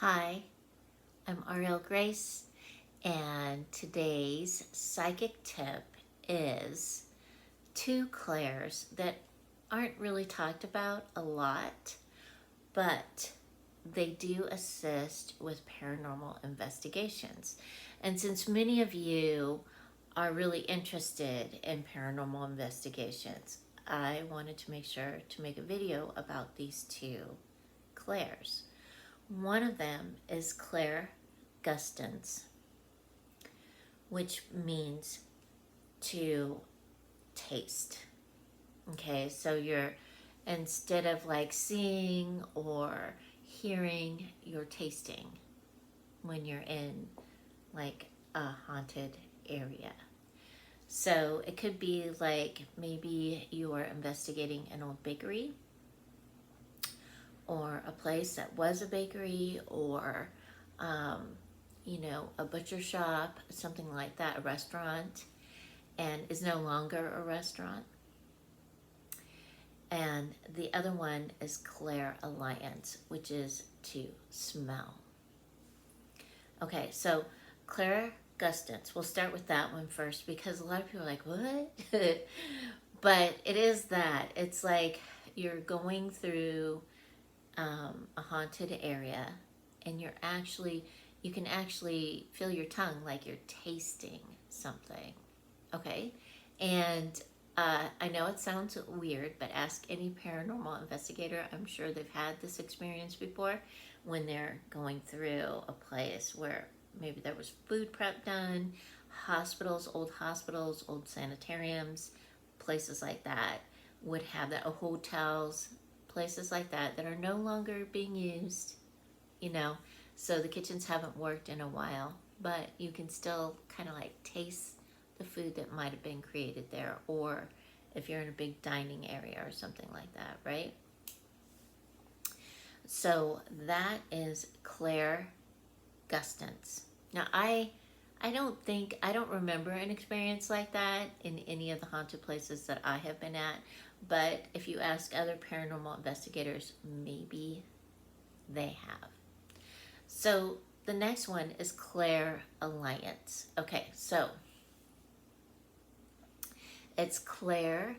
Hi, I'm Ariel Grace, and today's psychic tip is two clairs that aren't really talked about a lot, but they do assist with paranormal investigations. And since many of you are really interested in paranormal investigations, I wanted to make sure to make a video about these two clairs. One of them is Claire Gustins, which means to taste. Okay, so you're, instead of like seeing or hearing, you're tasting when you're in like a haunted area. So it could be like maybe you are investigating an old bakery or a place that was a bakery or um, a butcher shop, something like that, a restaurant, and is no longer a restaurant. And the other one is Claire Alliance, which is to smell. Okay, so Claire Gustance, we'll start with that one first because a lot of people are like, what? But it is that. It's like you're going through a haunted area and you can actually feel your tongue like you're tasting something. Okay, and I know it sounds weird, but ask any paranormal investigator. I'm sure they've had this experience before when they're going through a place where maybe there was food prep done, hospitals, old sanitariums, places like that would have that, hotels, places like that that are no longer being used, you know, so the kitchens haven't worked in a while, but you can still kind of like taste the food that might have been created there, or if you're in a big dining area or something like that, right? So that is Claire Gustance. Now I don't remember an experience like that in any of the haunted places that I have been at, but if you ask other paranormal investigators, maybe they have. So the next one is Claire Alliance. Okay, so it's Claire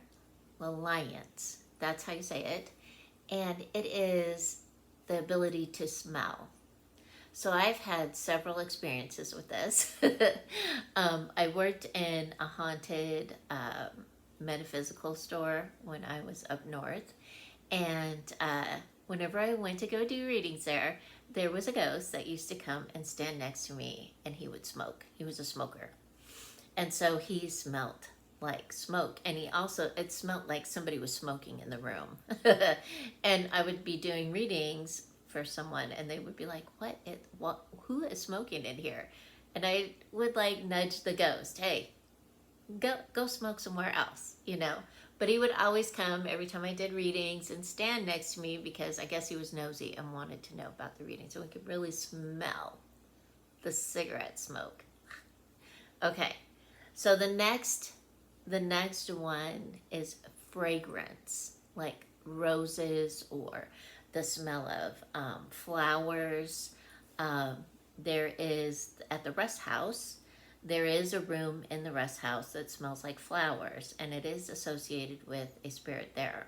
Alliance. That's how you say it. And it is the ability to smell. So I've had several experiences with this. I worked in a haunted metaphysical store when I was up north. And whenever I went to go do readings there was a ghost that used to come and stand next to me, and he would smoke. He was a smoker. And so he smelled like smoke, and it smelled like somebody was smoking in the room. And I would be doing readings for someone, and they would be like, who is smoking in here? And I would like nudge the ghost, hey, go smoke somewhere else, you know. But he would always come every time I did readings and stand next to me because I guess he was nosy and wanted to know about the reading, so he could really smell the cigarette smoke. Okay, so the next one is fragrance, like roses or the smell of flowers. There is, at the rest house, there is a room in the rest house that smells like flowers, and it is associated with a spirit there,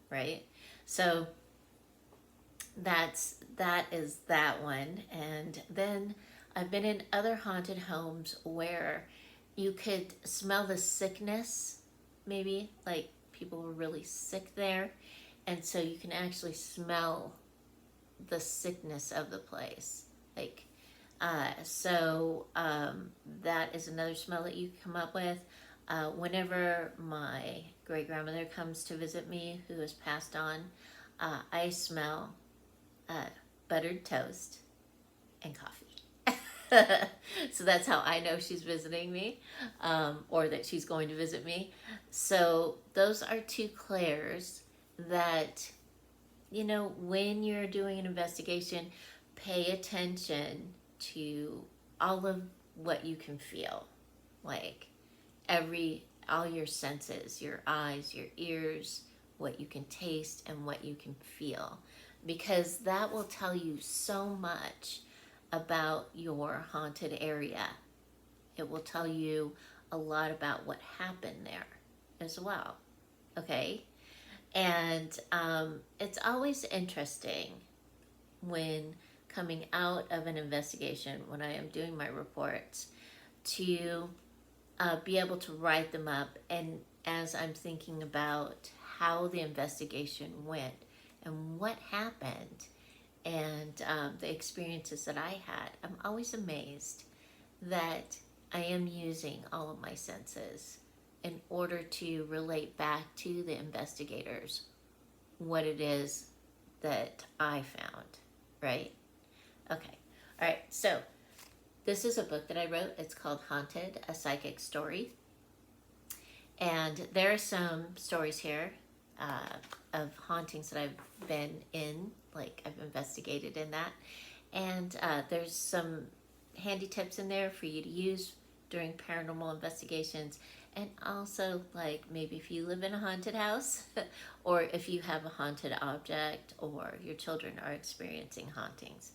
right? So that is that one. And then I've been in other haunted homes where you could smell the sickness, maybe like people were really sick there, and so you can actually smell the sickness of the place, like that is another smell that you can come up with. Whenever my great grandmother comes to visit me, who has passed on, I smell uh, buttered toast and coffee. So that's how I know she's visiting me, or that she's going to visit me. So those are two clairs that, when you're doing an investigation, pay attention to all of what you can feel, like all your senses, your eyes, your ears, what you can taste and what you can feel. because that will tell you so much about your haunted area. It will tell you a lot about what happened there as well. Okay? And it's always interesting when coming out of an investigation, when I am doing my reports, to be able to write them up. And as I'm thinking about how the investigation went and what happened and the experiences that I had, I'm always amazed that I am using all of my senses in order to relate back to the investigators what it is that I found, right? Okay. All right. So this is a book that I wrote. It's called Haunted, a Psychic Story. And there are some stories here of hauntings that I've been in, like I've investigated in that. And there's some handy tips in there for you to use during paranormal investigations. And also, like maybe if you live in a haunted house, or if you have a haunted object, or your children are experiencing hauntings,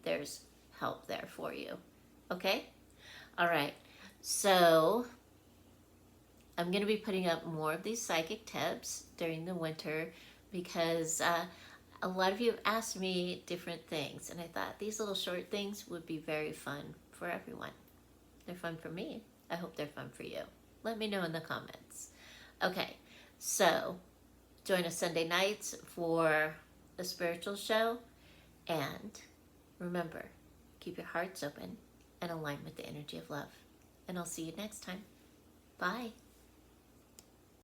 there's help there for you. Okay? All right. So I'm going to be putting up more of these psychic tips during the winter because a lot of you have asked me different things, and I thought these little short things would be very fun for everyone. They're fun for me. I hope they're fun for you. Let me know in the comments. Okay, so join us Sunday nights for a spiritual show, and remember, keep your hearts open and align with the energy of love. And I'll see you next time. Bye.